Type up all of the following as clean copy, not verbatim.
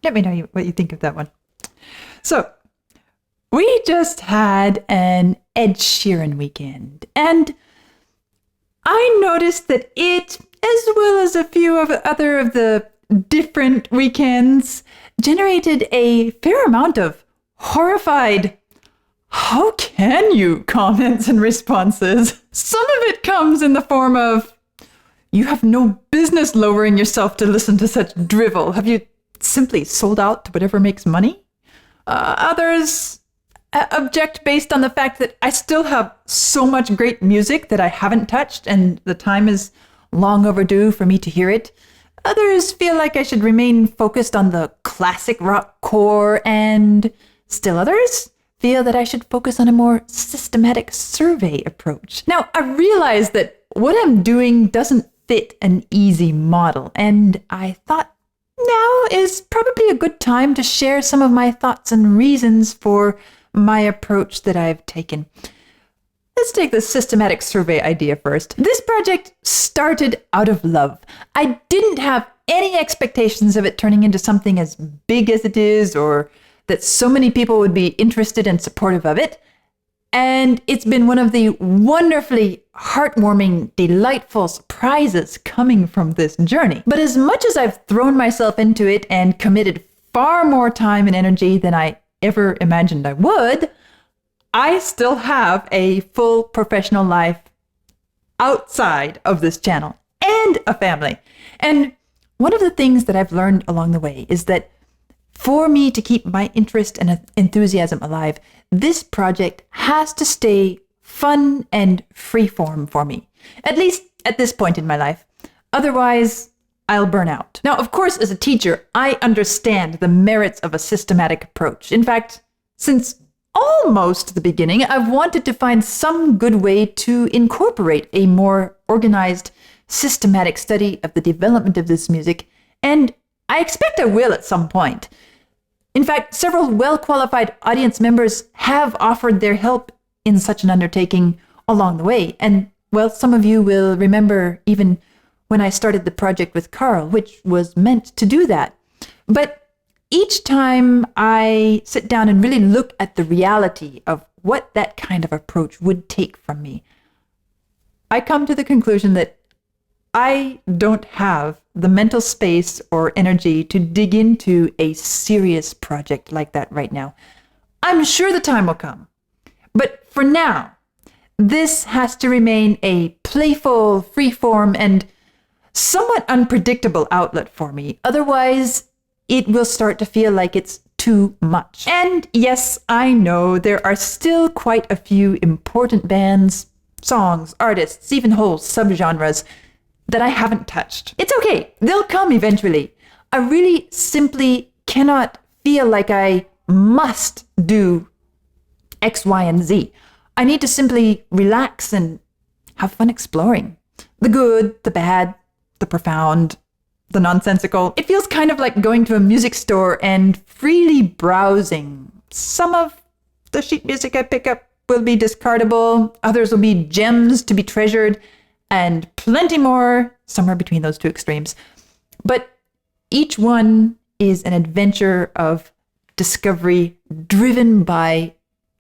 Let me know what you think of that one. So, we just had an Ed Sheeran weekend, and I noticed that it, as well as a few of the different weekends, generated a fair amount of horrified, "How can you?" comments and responses. Some of it comes in the form of, "You have no business lowering yourself to listen to such drivel. Have you simply sold out to whatever makes money?" Others object based on the fact that I still have so much great music that I haven't touched, and the time is long overdue for me to hear it. Others feel like I should remain focused on the classic rock core, and still others feel that I should focus on a more systematic survey approach. Now, I realize that what I'm doing doesn't fit an easy model, and I thought now is probably a good time to share some of my thoughts and reasons for my approach that I've taken. Let's take the systematic survey idea first. This project started out of love. I didn't have any expectations of it turning into something as big as it is, or that so many people would be interested and supportive of it. And it's been one of the wonderfully heartwarming, delightful surprises coming from this journey. But as much as I've thrown myself into it and committed far more time and energy than I ever imagined I would, I still have a full professional life outside of this channel and a family. And one of the things that I've learned along the way is that for me to keep my interest and enthusiasm alive, this project has to stay fun and freeform for me, at least at this point in my life. Otherwise, I'll burn out. Now, of course, as a teacher, I understand the merits of a systematic approach. In fact, since almost the beginning, I've wanted to find some good way to incorporate a more organized, systematic study of the development of this music, and I expect I will at some point. In fact, several well-qualified audience members have offered their help in such an undertaking along the way. And, well, some of you will remember even when I started the project with Carl, which was meant to do that. But each time I sit down and really look at the reality of what that kind of approach would take from me, I come to the conclusion that I don't have the mental space or energy to dig into a serious project like that right now. I'm sure the time will come. But for now, this has to remain a playful, freeform, and somewhat unpredictable outlet for me. Otherwise, it will start to feel like it's too much. And yes, I know there are still quite a few important bands, songs, artists, even whole subgenres that I haven't touched. It's okay. They'll come eventually. I really simply cannot feel like I must do X, Y, and Z. I need to simply relax and have fun exploring. The good, the bad, the profound, the nonsensical. It feels kind of like going to a music store and freely browsing. Some of the sheet music I pick up will be discardable. Others will be gems to be treasured, and plenty more somewhere between those two extremes. But each one is an adventure of discovery driven by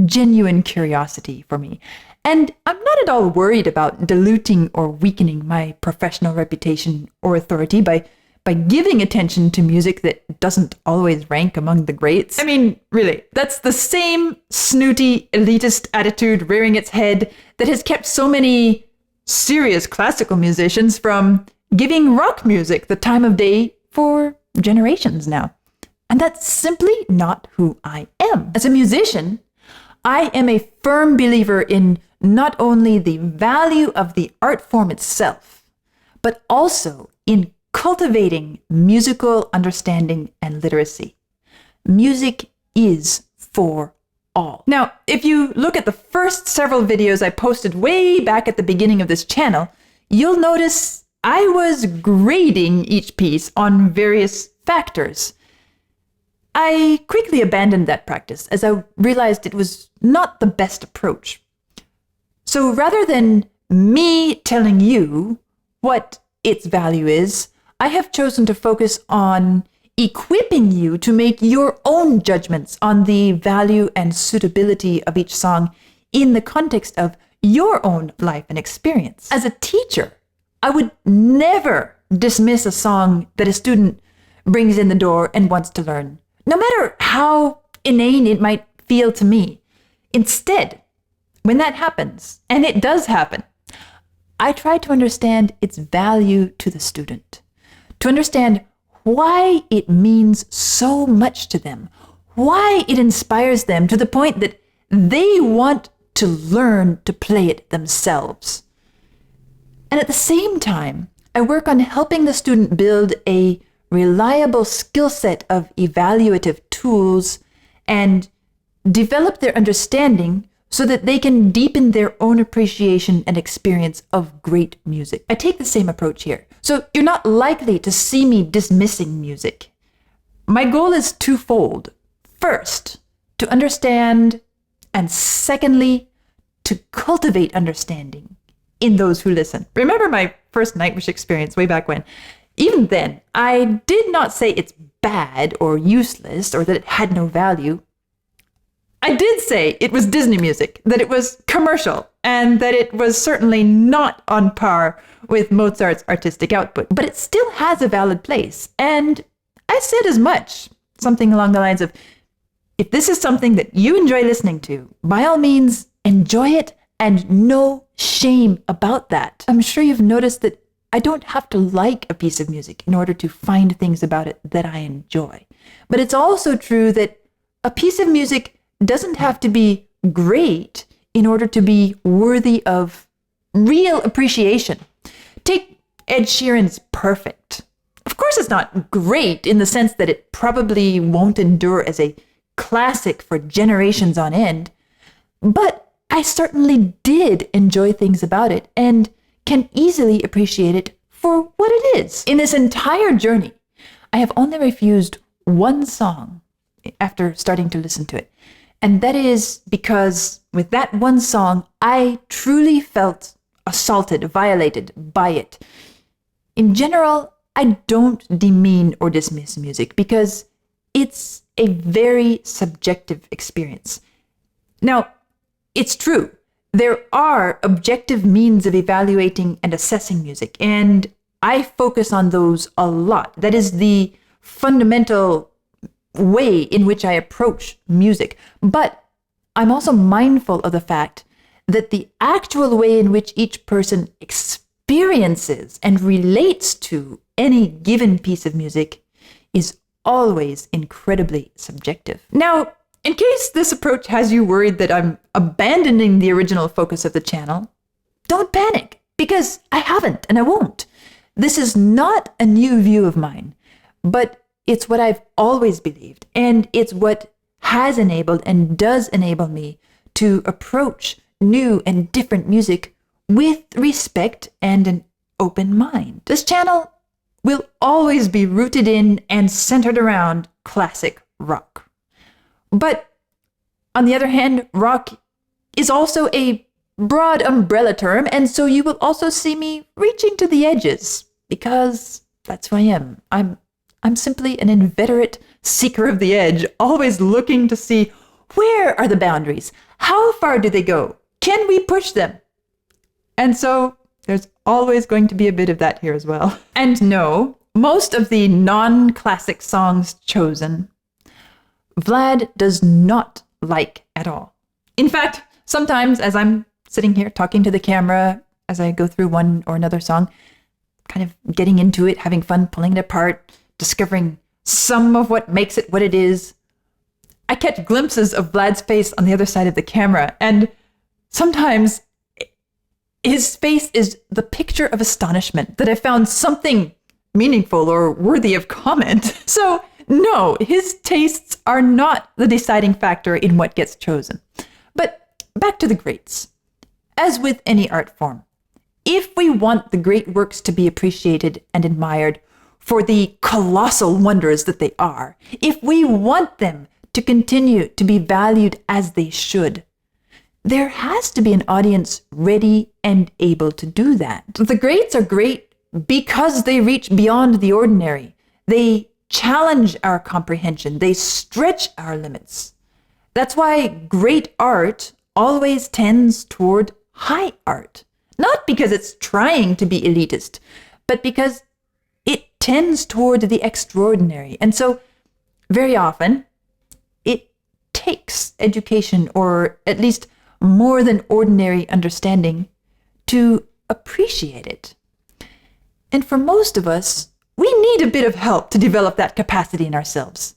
genuine curiosity for me. And I'm not at all worried about diluting or weakening my professional reputation or authority by giving attention to music that doesn't always rank among the greats. I mean, really, that's the same snooty, elitist attitude rearing its head that has kept so many serious classical musicians from giving rock music the time of day for generations now. And that's simply not who I am. As a musician, I am a firm believer in not only the value of the art form itself, but also in cultivating musical understanding and literacy. Music is for all. Now, if you look at the first several videos I posted way back at the beginning of this channel, you'll notice I was grading each piece on various factors. I quickly abandoned that practice as I realized it was not the best approach. So rather than me telling you what its value is, I have chosen to focus on equipping you to make your own judgments on the value and suitability of each song in the context of your own life and experience. As a teacher, I would never dismiss a song that a student brings in the door and wants to learn, no matter how inane it might feel to me. Instead, when that happens, and it does happen, I try to understand its value to the student, to understand why it means so much to them, why it inspires them to the point that they want to learn to play it themselves. And at the same time, I work on helping the student build a reliable skill set of evaluative tools and develop their understanding so that they can deepen their own appreciation and experience of great music. I take the same approach here. So you're not likely to see me dismissing music. My goal is twofold. First, to understand, and secondly, to cultivate understanding in those who listen. Remember my first Nightwish experience way back when? Even then, I did not say it's bad or useless or that it had no value. I did say it was Disney music, that it was commercial, and that it was certainly not on par with Mozart's artistic output. But it still has a valid place. And I said as much, something along the lines of, if this is something that you enjoy listening to, by all means, enjoy it and no shame about that. I'm sure you've noticed that I don't have to like a piece of music in order to find things about it that I enjoy. But it's also true that a piece of music doesn't have to be great in order to be worthy of real appreciation. Take Ed Sheeran's Perfect. Of course, it's not great in the sense that it probably won't endure as a classic for generations on end, but I certainly did enjoy things about it and can easily appreciate it for what it is. In this entire journey, I have only refused one song after starting to listen to it. And that is because with that one song, I truly felt assaulted, violated by it. In general, I don't demean or dismiss music because it's a very subjective experience. Now, it's true. There are objective means of evaluating and assessing music, and I focus on those a lot. That is the fundamental way in which I approach music. But I'm also mindful of the fact that the actual way in which each person experiences and relates to any given piece of music is always incredibly subjective. Now, in case this approach has you worried that I'm abandoning the original focus of the channel, don't panic, because I haven't and I won't. This is not a new view of mine, but it's what I've always believed, and it's what has enabled and does enable me to approach new and different music with respect and an open mind. This channel will always be rooted in and centered around classic rock. But on the other hand, rock is also a broad umbrella term, and so you will also see me reaching to the edges, because that's who I am. I'm simply an inveterate seeker of the edge, always looking to see, where are the boundaries? How far do they go? Can we push them? And so there's always going to be a bit of that here as well. And no, most of the non-classic songs chosen, Vlad does not like at all. In fact, sometimes as I'm sitting here talking to the camera, as I go through one or another song, kind of getting into it, having fun, pulling it apart, discovering some of what makes it what it is, I catch glimpses of Vlad's face on the other side of the camera, and sometimes his face is the picture of astonishment that I found something meaningful or worthy of comment. So no, his tastes are not the deciding factor in what gets chosen. But back to the greats. As with any art form, if we want the great works to be appreciated and admired for the colossal wonders that they are, if we want them to continue to be valued as they should, there has to be an audience ready and able to do that. The greats are great because they reach beyond the ordinary. They challenge our comprehension. They stretch our limits. That's why great art always tends toward high art. Not because it's trying to be elitist, but because it tends toward the extraordinary. And so very often it takes education, or at least more than ordinary understanding, to appreciate it. And for most of us, we need a bit of help to develop that capacity in ourselves.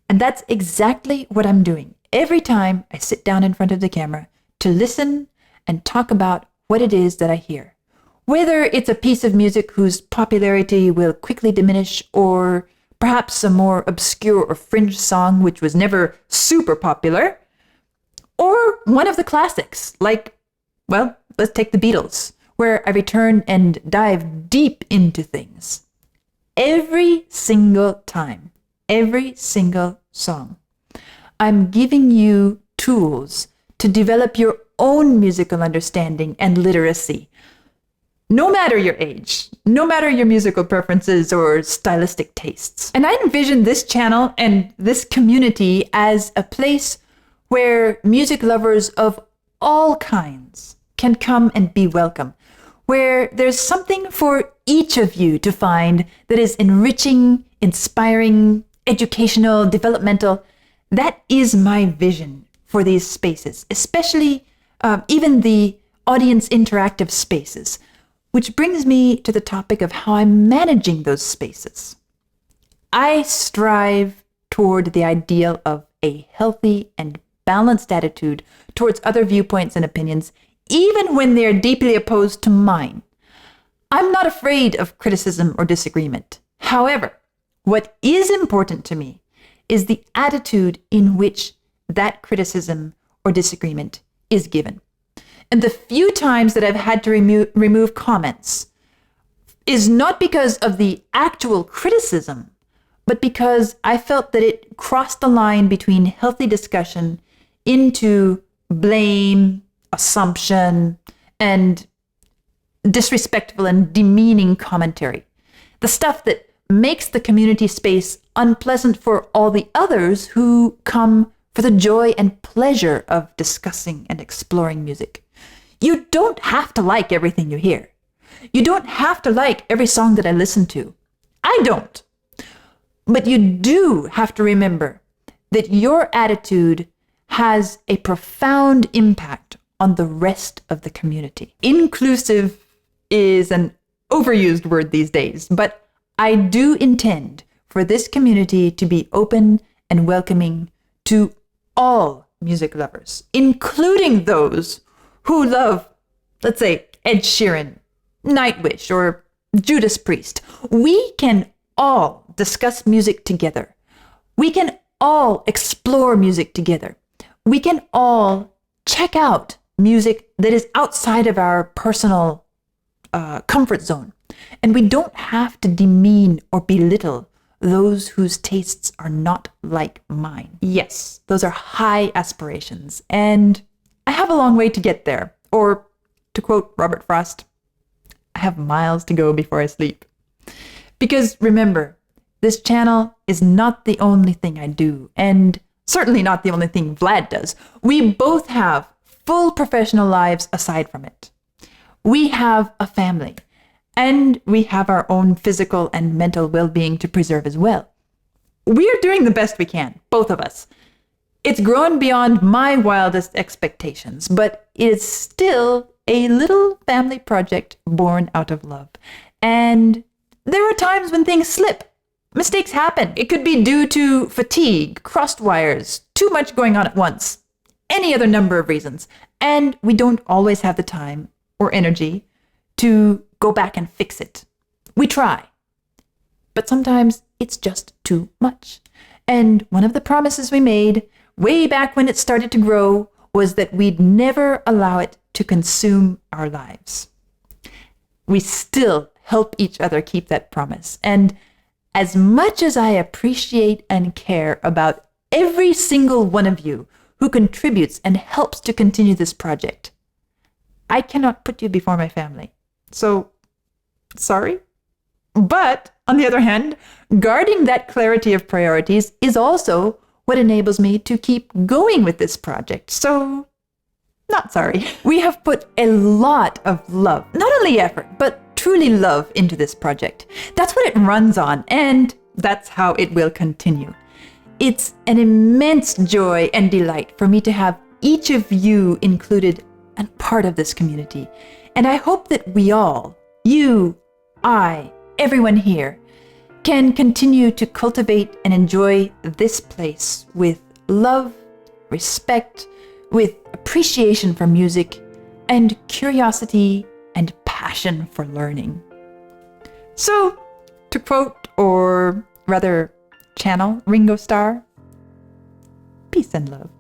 And that's exactly what I'm doing every time I sit down in front of the camera to listen and talk about what it is that I hear. Whether it's a piece of music whose popularity will quickly diminish, or perhaps a more obscure or fringe song which was never super popular, or one of the classics, like, well, let's take the Beatles, where I return and dive deep into things. Every single time, every single song, I'm giving you tools to develop your own musical understanding and literacy. No matter your age, no matter your musical preferences or stylistic tastes. And I envision this channel and this community as a place where music lovers of all kinds can come and be welcome, where there's something for each of you to find that is enriching, inspiring, educational, developmental. That is my vision for these spaces, especially even the audience interactive spaces, which brings me to the topic of how I'm managing those spaces. I strive toward the ideal of a healthy and balanced attitude towards other viewpoints and opinions, even when they're deeply opposed to mine. I'm not afraid of criticism or disagreement. However, what is important to me is the attitude in which that criticism or disagreement is given. And the few times that I've had to remove comments is not because of the actual criticism, but because I felt that it crossed the line between healthy discussion into blame, assumption, and disrespectful and demeaning commentary. The stuff that makes the community space unpleasant for all the others who come for the joy and pleasure of discussing and exploring music. You don't have to like everything you hear. You don't have to like every song that I listen to. I don't. But you do have to remember that your attitude has a profound impact on the rest of the community. Inclusive is an overused word these days, but I do intend for this community to be open and welcoming to all music lovers, including those who love, let's say, Ed Sheeran, Nightwish, or Judas Priest. We can all discuss music together. We can all explore music together. We can all check out music that is outside of our personal comfort zone. And we don't have to demean or belittle those whose tastes are not like mine. Yes, those are high aspirations, and I have a long way to get there. Or, to quote Robert Frost, I have miles to go before I sleep. Because remember, this channel is not the only thing I do, and certainly not the only thing Vlad does. We both have full professional lives aside from it. We have a family, and we have our own physical and mental well-being to preserve as well. We're doing the best we can, both of us. It's grown beyond my wildest expectations, but it is still a little family project born out of love. And there are times when things slip. Mistakes happen. It could be due to fatigue, crossed wires, too much going on at once, any other number of reasons. And we don't always have the time or energy to go back and fix it. We try, but sometimes it's just too much. And one of the promises we made way back when it started to grow was that we'd never allow it to consume our lives. We still help each other keep that promise. And as much as I appreciate and care about every single one of you who contributes and helps to continue this project, I cannot put you before my family. So, sorry, but On the other hand, guarding that clarity of priorities is also what enables me to keep going with this project. So, not sorry. We have put a lot of love, not only effort, but truly love into this project. That's what it runs on, and that's how it will continue. It's an immense joy and delight for me to have each of you included and part of this community. And I hope that we all, you, I, everyone here, can continue to cultivate and enjoy this place with love, respect, with appreciation for music, and curiosity and passion for learning. So, to quote, or rather channel Ringo Starr, peace and love.